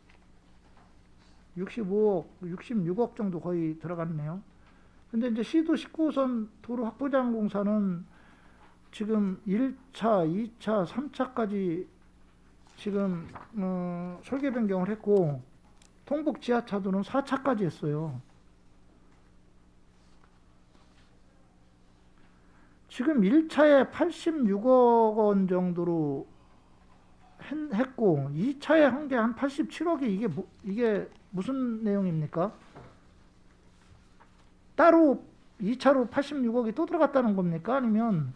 65억, 66억 정도 거의 들어갔네요. 근데 이제 시도 19선 도로 확보장 공사는 지금 1차, 2차, 3차까지 지금 설계 변경을 했고 통복 지하차도는 4차까지 했어요. 지금 1차에 86억 원 정도로 했고 2차에 한 게 한 87억이 이게 무슨 내용입니까? 따로 2차로 86억이 또 들어갔다는 겁니까? 아니면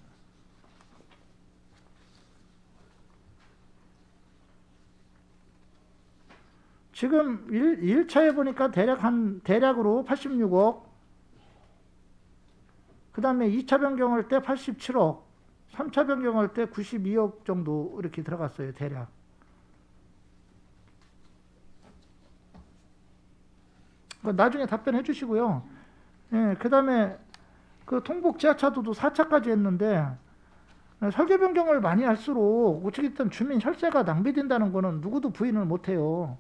지금 1차에 보니까 대략으로 86억, 그 다음에 2차 변경할 때 87억, 3차 변경할 때 92억 정도 이렇게 들어갔어요, 대략. 나중에 답변해 주시고요. 예, 그 다음에 그 통복 지하차도도 4차까지 했는데 설계 변경을 많이 할수록 어찌됐든 주민 혈세가 낭비된다는 거는 누구도 부인을 못해요.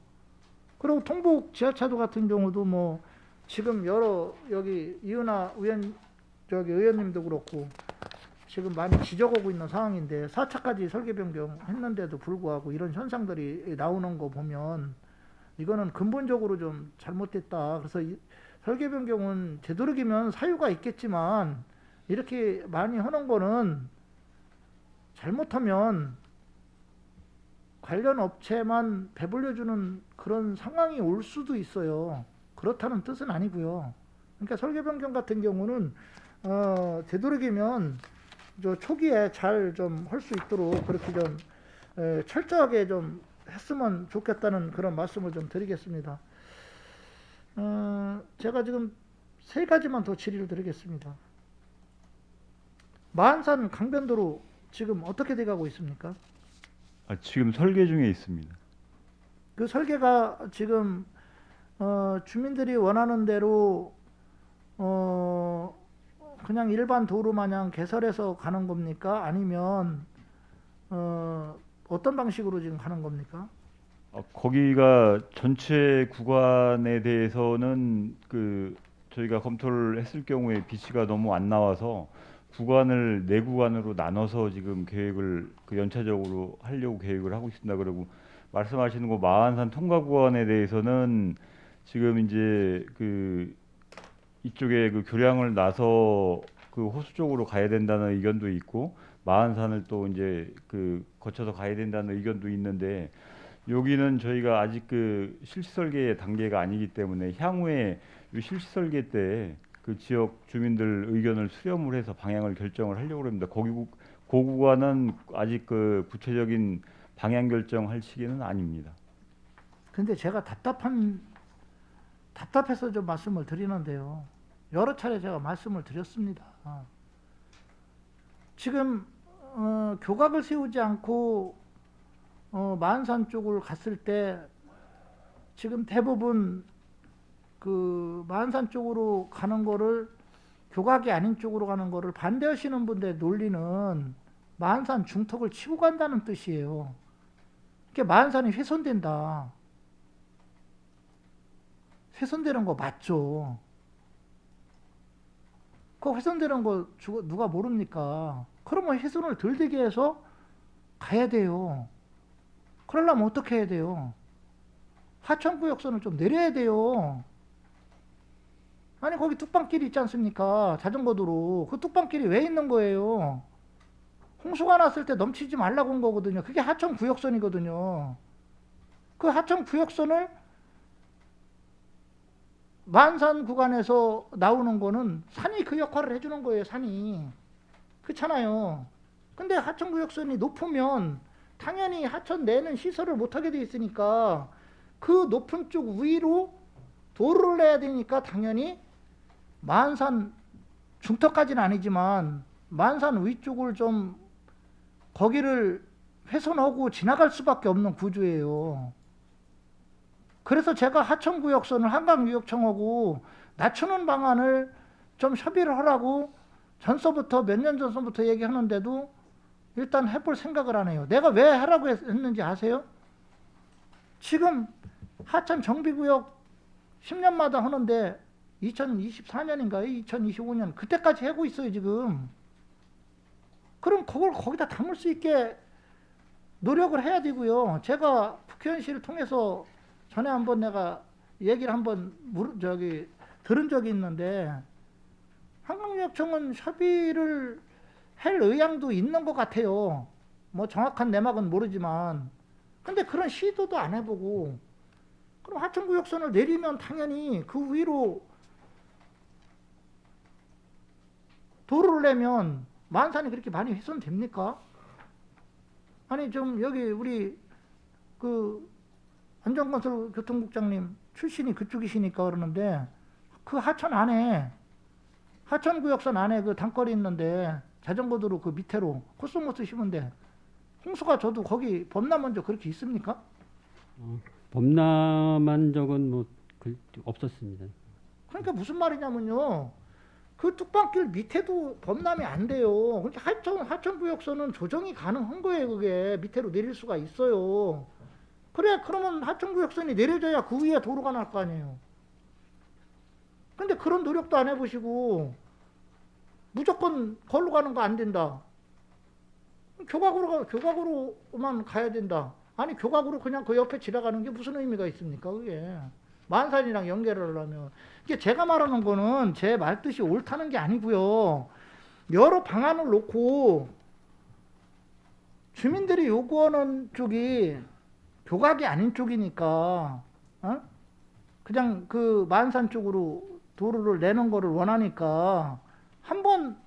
그리고 통복 지하차도 같은 경우도 뭐 지금 여기 이은하 의원님도 그렇고 지금 많이 지적하고 있는 상황인데 4차까지 설계 변경했는데도 불구하고 이런 현상들이 나오는 거 보면 이거는 근본적으로 좀 잘못됐다. 그래서 설계 변경은 되도록이면 사유가 있겠지만 이렇게 많이 하는 거는 잘못하면 관련 업체만 배불려주는 그런 상황이 올 수도 있어요. 그렇다는 뜻은 아니고요. 그러니까 설계 변경 같은 경우는 되도록이면 초기에 잘 좀 할 수 있도록 그렇게 좀 철저하게 좀 했으면 좋겠다는 그런 말씀을 좀 드리겠습니다. 제가 지금 3가지만 더 질의를 드리겠습니다. 마한산 강변도로 지금 어떻게 돼가고 있습니까? 지금 설계 중에 있습니다. 그 설계가 지금 주민들이 원하는 대로 그냥 일반 도로 마냥 개설해서 가는 겁니까? 아니면 어떤 방식으로 지금 가는 겁니까? 거기가 전체 구간에 대해서는 저희가 검토를 했을 경우에 비치가 너무 안 나와서 구간을 4구간으로 나눠서 지금 계획을 연차적으로 하려고 계획을 하고 있습니다. 그리고 말씀하시는 거 마한산 통과 구간에 대해서는 지금 이제 이쪽에 교량을 나서 호수 쪽으로 가야 된다는 의견도 있고 마한산을 또 이제 거쳐서 가야 된다는 의견도 있는데 여기는 저희가 아직 실시 설계 단계가 아니기 때문에 향후에 이 실시 설계 때 지역 주민들 의견을 수렴을 해서 방향을 결정을 하려고 합니다. 그 구간은 아직 구체적인 방향 결정할 시기는 아닙니다. 근데 제가 답답해서 좀 말씀을 드리는데요. 여러 차례 제가 말씀을 드렸습니다. 지금 교각을 세우지 않고 마한산 쪽을 갔을 때 지금 대부분 마한산 쪽으로 가는 거를 교각이 아닌 쪽으로 가는 거를 반대하시는 분들의 논리는 마한산 중턱을 치고 간다는 뜻이에요. 그러니까 마한산이 훼손된다. 훼손되는 거 맞죠? 그 훼손되는 거 누가 모릅니까? 그러면 훼손을 덜 되게 해서 가야 돼요. 그러려면 어떻게 해야 돼요? 하천구역선을 좀 내려야 돼요. 아니 거기 뚝방길이 있지 않습니까? 자전거도로. 그 뚝방길이 왜 있는 거예요? 홍수가 났을 때 넘치지 말라고 한 거거든요. 그게 하천구역선이거든요. 그 하천 구역선을 만산 구간에서 나오는 거는 산이 그 역할을 해주는 거예요. 산이. 그렇잖아요. 근데 하천 구역선이 높으면 당연히 하천 내는 시설을 못하게 돼 있으니까 그 높은 쪽 위로 도로를 내야 되니까 당연히 만산 중턱까지는 아니지만 만산 위쪽을 좀 거기를 훼손하고 지나갈 수밖에 없는 구조예요. 그래서 제가 하천구역선을 한강유역청하고 낮추는 방안을 좀 협의를 하라고 전서부터 몇 년 전서부터 얘기하는데도 일단 해볼 생각을 안 해요. 내가 왜 하라고 했는지 아세요? 지금 하천 정비구역 10년마다 하는데 2024년인가요? 2025년 그때까지 하고 있어요 지금. 그럼 그걸 거기다 담을 수 있게 노력을 해야 되고요. 제가 국회의원실을 통해서 전에 한번 내가 얘기를 한번 들은 적이 있는데 한강유역청은 협의를 할 의향도 있는 것 같아요. 뭐 정확한 내막은 모르지만 근데 그런 시도도 안 해보고 그럼 하천구역선을 내리면 당연히 그 위로 도로를 내면 만산이 그렇게 많이 훼손됩니까? 아니 좀 여기 우리 그 안전건설 교통국장님 출신이 그쪽이시니까 그러는데 그 하천 안에 하천구역선 안에 그 단거리 있는데 자전거 도로 그 밑으로 코스모스 심은데 홍수가 저도 거기 범람한 적 그렇게 있습니까? 범람한 적은 없었습니다. 그러니까 무슨 말이냐면요. 그 뚝방길 밑에도 범람이 안 돼요. 그러니까 하천구역선은 조정이 가능한 거예요. 그게 밑으로 내릴 수가 있어요. 그래 그러면 하천구역선이 내려져야 그 위에 도로가 날 거 아니에요. 근데 그런 노력도 안 해보시고 무조건 걸로 가는 거 안 된다. 교각으로만 가야 된다. 아니 교각으로 그냥 그 옆에 지나가는 게 무슨 의미가 있습니까? 그게 만산이랑 연결을 하려면 이게 제가 말하는 거는 제 말뜻이 옳다는 게 아니고요. 여러 방안을 놓고 주민들이 요구하는 쪽이 교각이 아닌 쪽이니까 그냥 그 만산 쪽으로 도로를 내는 거를 원하니까 한번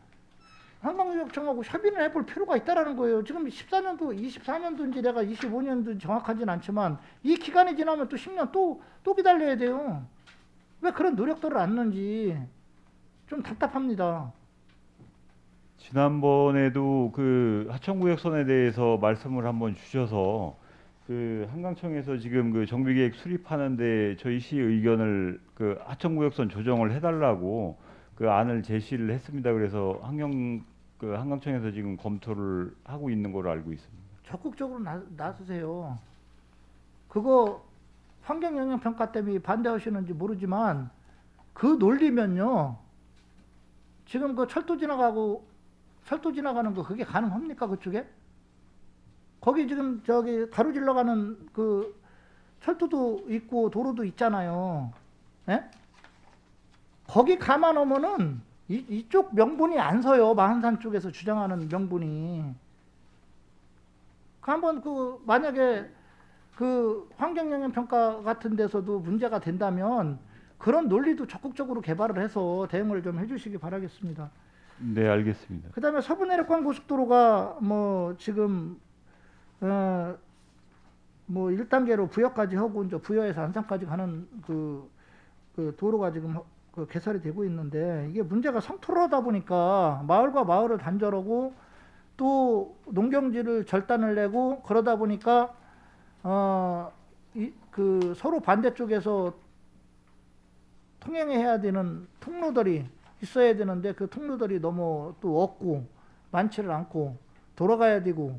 한강유역청하고 협의를 해볼 필요가 있다라는 거예요. 지금 14년도, 24년도인지 내가 25년도인지 정확하진 않지만 이 기간이 지나면 또 10년 또 기다려야 돼요. 왜 그런 노력들을 안 하는지 좀 답답합니다. 지난번에도 그 하천구역선에 대해서 말씀을 한번 주셔서 그 한강청에서 지금 그 정비계획 수립하는데 저희 시 의견을 그 하천구역선 조정을 해달라고 그 안을 제시를 했습니다. 그래서 한강청에서 지금 검토를 하고 있는 걸로 알고 있습니다. 적극적으로 나서세요. 그거 환경영향평가 때문에 반대하시는지 모르지만 그 논리면요. 지금 그 철도 지나가는 거 그게 가능합니까 그쪽에? 거기 지금 저기 가로질러 가는 그 철도도 있고 도로도 있잖아요. 예? 거기 감안하면은 이쪽 명분이 안 서요. 마흔산 쪽에서 주장하는 명분이. 한번 그 만약에 그 환경영향평가 같은 데서도 문제가 된다면 그런 논리도 적극적으로 개발을 해서 대응을 좀 해주시기 바라겠습니다. 네, 알겠습니다. 그다음에 서부내륙간 고속도로가 뭐 지금 뭐 1단계로 부여까지 하고 이제 부여에서 안산까지 가는 그 도로가 지금 그 개설이 되고 있는데 이게 문제가 성토를 하다 보니까 마을과 마을을 단절하고 또 농경지를 절단을 내고 그러다 보니까 그 서로 반대쪽에서 통행해야 되는 통로들이 있어야 되는데 그 통로들이 너무 또 없고 많지를 않고 돌아가야 되고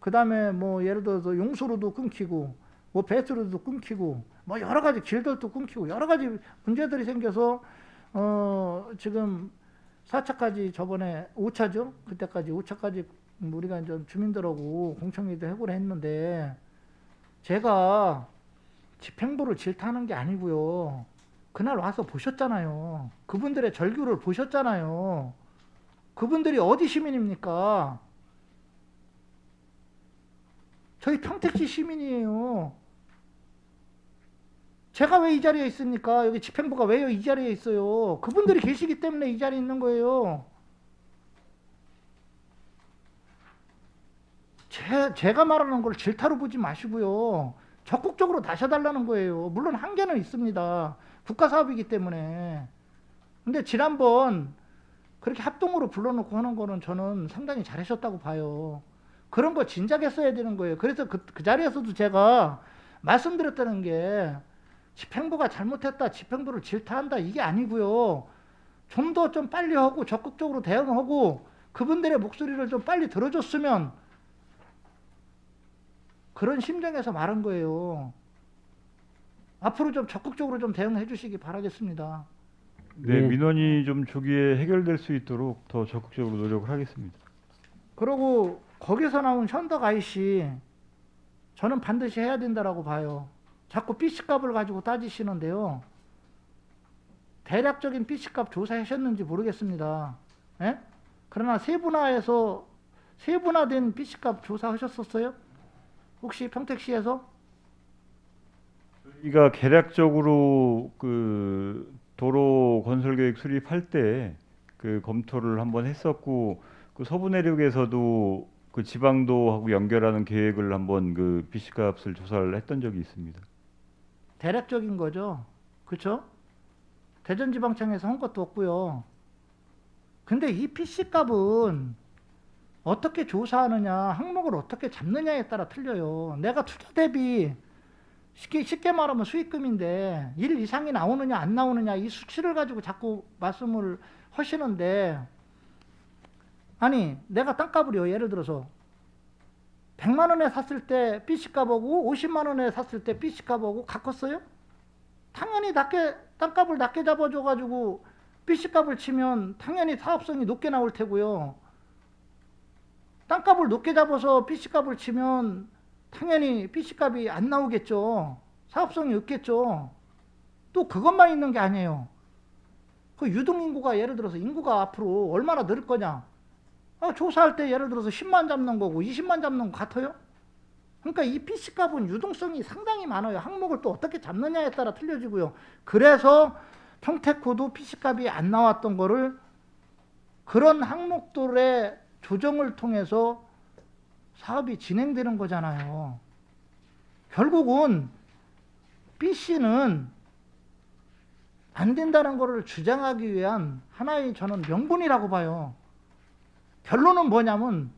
그 다음에 뭐 예를 들어서 용수로도 끊기고 뭐 배수로도 끊기고 뭐 여러 가지 길들도 끊기고 여러 가지 문제들이 생겨서 지금 4차까지 저번에 5차죠? 그때까지 5차까지 우리가 이제 주민들하고 공청회도 해보려 했는데 제가 집행부를 질타하는 게 아니고요. 그날 와서 보셨잖아요. 그분들의 절규를 보셨잖아요. 그분들이 어디 시민입니까? 저희 평택시 시민이에요. 제가 왜 이 자리에 있습니까? 여기 집행부가 왜 이 자리에 있어요? 그분들이 계시기 때문에 이 자리에 있는 거예요. 제가 말하는 걸 질타로 보지 마시고요. 적극적으로 나셔달라는 거예요. 물론 한계는 있습니다. 국가 사업이기 때문에. 근데 지난번 그렇게 합동으로 불러놓고 하는 거는 저는 상당히 잘하셨다고 봐요. 그런 거 진작 했어야 되는 거예요. 그래서 그 자리에서도 제가 말씀드렸다는 게 집행부가 잘못했다, 집행부를 질타한다 이게 아니고요. 좀 더 좀 빨리 하고 적극적으로 대응하고 그분들의 목소리를 좀 빨리 들어줬으면 그런 심정에서 말한 거예요. 앞으로 좀 적극적으로 좀 대응해 주시기 바라겠습니다. 네, 예. 민원이 좀 조기에 해결될 수 있도록 더 적극적으로 노력을 하겠습니다. 그리고 거기서 나온 현덕 아이씨 저는 반드시 해야 된다라고 봐요. 자꾸 BC값을 가지고 따지시는데요. 대략적인 BC값 조사하셨는지 모르겠습니다. 예? 그러나 세분화된 BC값 조사하셨었어요? 혹시 평택시에서? 저희가 계략적으로 그 도로 건설 계획 수립할 때 그 검토를 한번 했었고, 그 서부 내륙에서도 그 지방도하고 연결하는 계획을 한번 그 BC값을 조사를 했던 적이 있습니다. 대략적인 거죠. 그렇죠? 대전지방청에서 한 것도 없고요. 근데 이 PC값은 어떻게 조사하느냐, 항목을 어떻게 잡느냐에 따라 틀려요. 내가 투자 대비 쉽게 말하면 수익금인데 일 이상이 나오느냐 안 나오느냐 이 수치를 가지고 자꾸 말씀을 하시는데, 아니 내가 땅값을요, 예를 들어서 100만 원에 샀을 때 BC값하고 50만 원에 샀을 때 BC값하고 같았어요? 당연히 땅값을 낮게 잡아줘가지고 BC값을 치면 당연히 사업성이 높게 나올 테고요. 땅값을 높게 잡아서 BC값을 치면 당연히 BC값이 안 나오겠죠. 사업성이 없겠죠. 또 그것만 있는 게 아니에요. 그 유동인구가 예를 들어서 인구가 앞으로 얼마나 늘 거냐. 조사할 때 예를 들어서 10만 잡는 거고 20만 잡는 거 같아요? 그러니까 이 BC값은 유동성이 상당히 많아요. 항목을 또 어떻게 잡느냐에 따라 틀려지고요. 그래서 평택호도 BC값이 안 나왔던 거를 그런 항목들의 조정을 통해서 사업이 진행되는 거잖아요. 결국은 BC는 안 된다는 것을 주장하기 위한 하나의 저는 명분이라고 봐요. 결론은 뭐냐면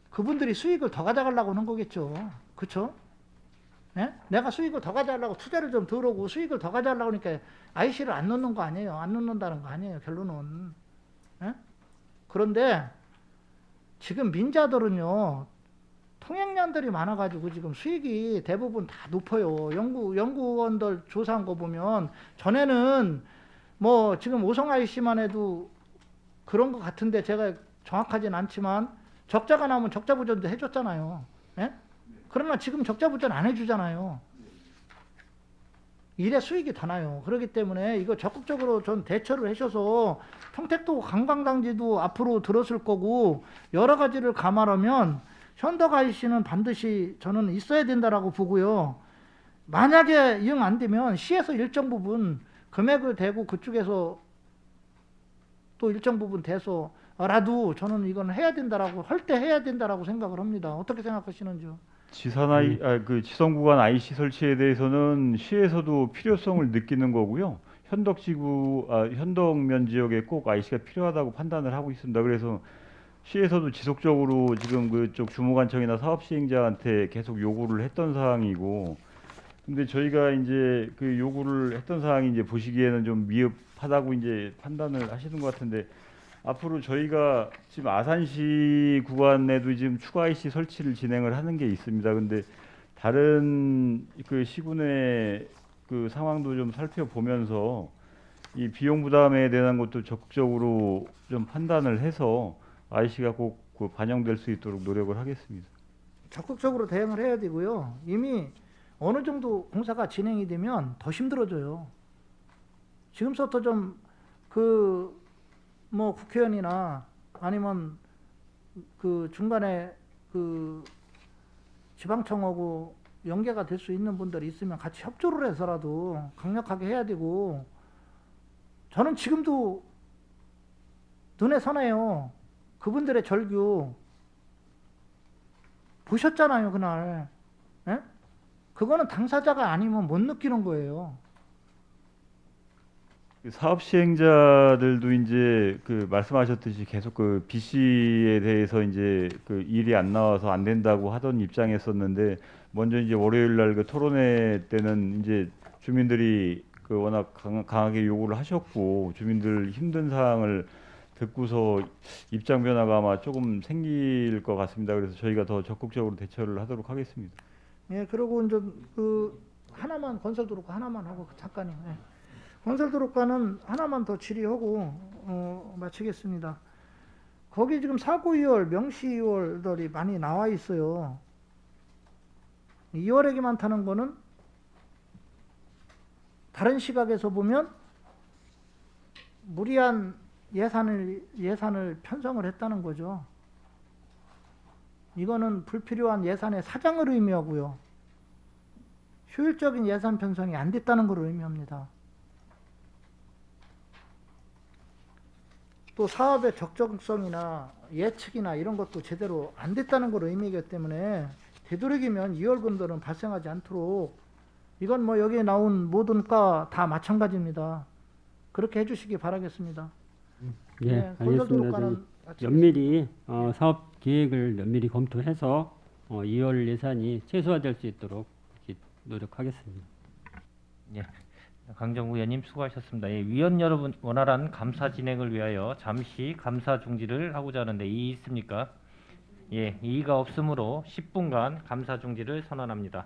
그분들이 수익을 더 가져가려고 하는 거겠죠. 그렇죠? 네? 내가 수익을 더 가져가려고 투자를 좀 덜 하고 수익을 더 가져가려고 하니까 IC를 안 넣는 거 아니에요. 안 넣는다는 거 아니에요. 결론은. 네? 그런데 지금 민자들은요, 통행량들이 많아가지고 지금 수익이 대부분 다 높아요. 연구원들 조사한 거 보면 전에는 뭐 지금 오성 IC만 해도 그런 것 같은데 제가 정확하진 않지만 적자가 나오면 적자 부전도 해줬잖아요. 예? 그러나 지금 적자 부전 안 해주잖아요. 일의 수익이 더 나요. 그렇기 때문에 이거 적극적으로 전 대처를 하셔서 평택도 관광단지도 앞으로 들었을 거고 여러 가지를 감안하면 현덕 IC는 반드시 저는 있어야 된다라고 보고요. 만약에 이용 안 되면 시에서 일정 부분 금액을 대고 그쪽에서 또 일정 부분 대서라도 저는 이건 해야 된다라고 할 때 해야 된다라고 생각을 합니다. 어떻게 생각하시는지요? 그 지성 구간 IC 설치에 대해서는 시에서도 필요성을 느끼는 거고요. 현덕면 지역에 꼭 IC가 필요하다고 판단을 하고 있습니다. 그래서 시에서도 지속적으로 지금 그쪽 주무관청이나 사업 시행자한테 계속 요구를 했던 사항이고, 근데 저희가 이제 그 요구를 했던 사항이 이제 보시기에는 좀 미흡하다고 이제 판단을 하시는 것 같은데, 앞으로 저희가 지금 아산시 구간에도 지금 추가 IC 설치를 진행을 하는 게 있습니다. 근데 다른 그 시군의 그 상황도 좀 살펴보면서 이 비용 부담에 대한 것도 적극적으로 좀 판단을 해서 IC가 꼭 그 반영될 수 있도록 노력을 하겠습니다. 적극적으로 대응을 해야 되고요. 이미 어느 정도 공사가 진행이 되면 더 힘들어져요. 지금부터 좀 뭐 국회의원이나 아니면 그 중간에 그 지방청하고 연계가 될 수 있는 분들이 있으면 같이 협조를 해서라도 강력하게 해야 되고, 저는 지금도 눈에 선해요. 그분들의 절규 보셨잖아요, 그날. 예? 그거는 당사자가 아니면 못 느끼는 거예요. 그 사업 시행자들도 이제 그 말씀하셨듯이 계속 그 BC에 대해서 이제 그 일이 안 나와서 안 된다고 하던 입장이었었는데, 먼저 이제 월요일 날 그 토론회 때는 이제 주민들이 그 워낙 강하게 요구를 하셨고, 주민들 힘든 사항을 듣고서 입장 변화가 아마 조금 생길 것 같습니다. 그래서 저희가 더 적극적으로 대처를 하도록 하겠습니다. 예, 그리고 이제 그 하나만 건설도로가 하나만 하고 잠깐요. 예. 건설도로가는 하나만 더 질의하고 마치겠습니다. 거기 지금 사고 2월, 명시 2월들이 많이 나와 있어요. 2월액이 많다는 거는 다른 시각에서 보면 무리한 예산을 편성을 했다는 거죠. 이거는 불필요한 예산의 사장을 의미하고요. 효율적인 예산 편성이 안 됐다는 걸 의미합니다. 또 사업의 적정성이나 예측이나 이런 것도 제대로 안 됐다는 걸 의미하기 때문에 되도록이면 2월분들은 발생하지 않도록, 이건 뭐 여기에 나온 모든 과 다 마찬가지입니다. 그렇게 해주시기 바라겠습니다. 예, 네, 알겠습니다. 건설도로과는 저희 마치겠습니다. 면밀히 사업 계획을 면밀히 검토해서 2월 예산이 최소화될 수 있도록 이렇게 노력하겠습니다. 예. 강정구 의원님 수고하셨습니다. 예, 위원 여러분 원활한 감사 진행을 위하여 잠시 감사 중지를 하고자 하는데 이의 있습니까? 예, 이의가 없으므로 10분간 감사 중지를 선언합니다.